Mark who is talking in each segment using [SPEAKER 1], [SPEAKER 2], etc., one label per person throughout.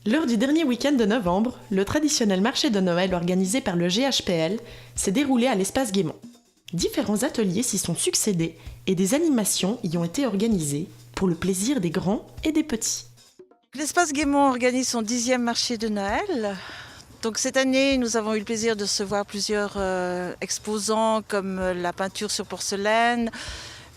[SPEAKER 1] Lors du dernier week-end de novembre, le traditionnel marché de Noël organisé par le GHPL s'est déroulé à l'espace Guémont. Différents ateliers s'y sont succédés et des animations y ont été organisées pour le plaisir des grands et des petits.
[SPEAKER 2] L'espace Guémont organise son 10e marché de Noël. Donc cette année, nous avons eu le plaisir de recevoir plusieurs exposants comme la peinture sur porcelaine,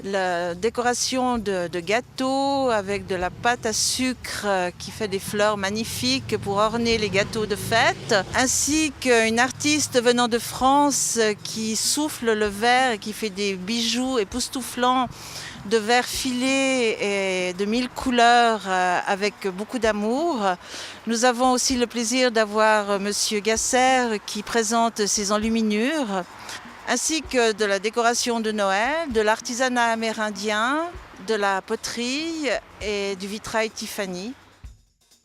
[SPEAKER 2] la décoration de gâteaux avec de la pâte à sucre qui fait des fleurs magnifiques pour orner les gâteaux de fête, ainsi qu'une artiste venant de France qui souffle le verre et qui fait des bijoux époustouflants de verre filé et de 1000 couleurs avec beaucoup d'amour. Nous avons aussi le plaisir d'avoir Monsieur Gasser qui présente ses enluminures, ainsi que de la décoration de Noël, de l'artisanat amérindien, de la poterie et du vitrail Tiffany.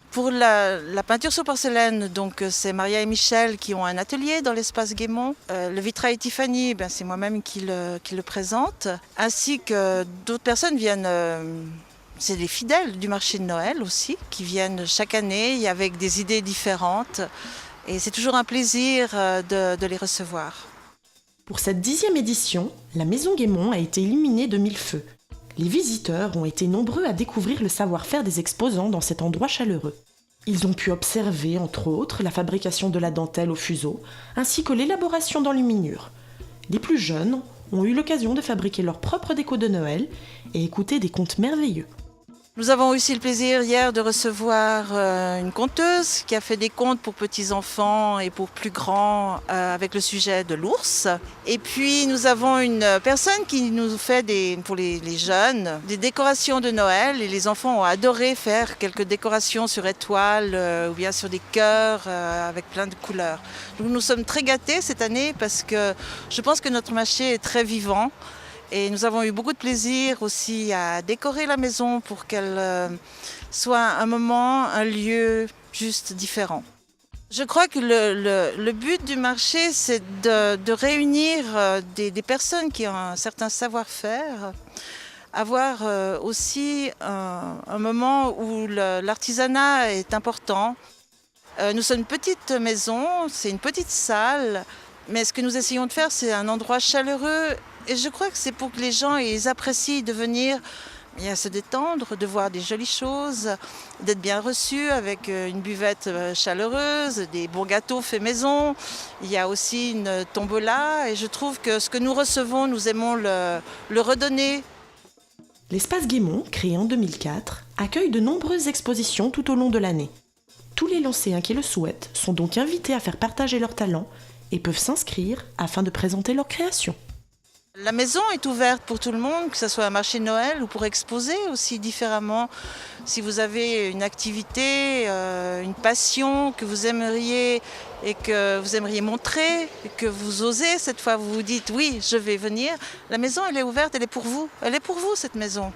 [SPEAKER 2] Pour la peinture sur porcelaine, donc c'est Maria et Michel qui ont un atelier dans l'espace Guémont. Le vitrail Tiffany, c'est moi-même qui le présente, ainsi que d'autres personnes viennent. C'est les fidèles du marché de Noël aussi, qui viennent chaque année avec des idées différentes. Et c'est toujours un plaisir de les recevoir.
[SPEAKER 1] Pour cette 10e édition, la maison Guémont a été illuminée de 1000 feux. Les visiteurs ont été nombreux à découvrir le savoir-faire des exposants dans cet endroit chaleureux. Ils ont pu observer, entre autres, la fabrication de la dentelle au fuseau, ainsi que l'élaboration d'enluminures. Les plus jeunes ont eu l'occasion de fabriquer leur propre déco de Noël et écouter des contes merveilleux.
[SPEAKER 2] Nous avons aussi le plaisir hier de recevoir une conteuse qui a fait des contes pour petits-enfants et pour plus grands avec le sujet de l'ours. Et puis nous avons une personne qui nous fait pour les jeunes des décorations de Noël, et les enfants ont adoré faire quelques décorations sur étoiles ou bien sur des cœurs avec plein de couleurs. Donc nous sommes très gâtés cette année parce que je pense que notre marché est très vivant. Et nous avons eu beaucoup de plaisir aussi à décorer la maison pour qu'elle soit un moment, un lieu juste différent. Je crois que le but du marché, c'est de réunir des personnes qui ont un certain savoir-faire, avoir aussi un moment où l'artisanat est important. Nous sommes une petite maison, c'est une petite salle, mais ce que nous essayons de faire, c'est un endroit chaleureux. Et je crois que c'est pour que les gens ils apprécient de venir se détendre, de voir des jolies choses, d'être bien reçus avec une buvette chaleureuse, des bons gâteaux faits maison. Il y a aussi une tombola et je trouve que ce que nous recevons, nous aimons le redonner.
[SPEAKER 1] L'espace Guémont, créé en 2004, accueille de nombreuses expositions tout au long de l'année. Tous les Lancéens qui le souhaitent sont donc invités à faire partager leurs talents et peuvent s'inscrire afin de présenter leurs créations.
[SPEAKER 2] La maison est ouverte pour tout le monde, que ce soit un marché de Noël ou pour exposer aussi différemment. Si vous avez une activité, une passion que vous aimeriez et que vous aimeriez montrer, et que vous osez, cette fois vous vous dites oui, je vais venir, la maison elle est ouverte, elle est pour vous cette maison.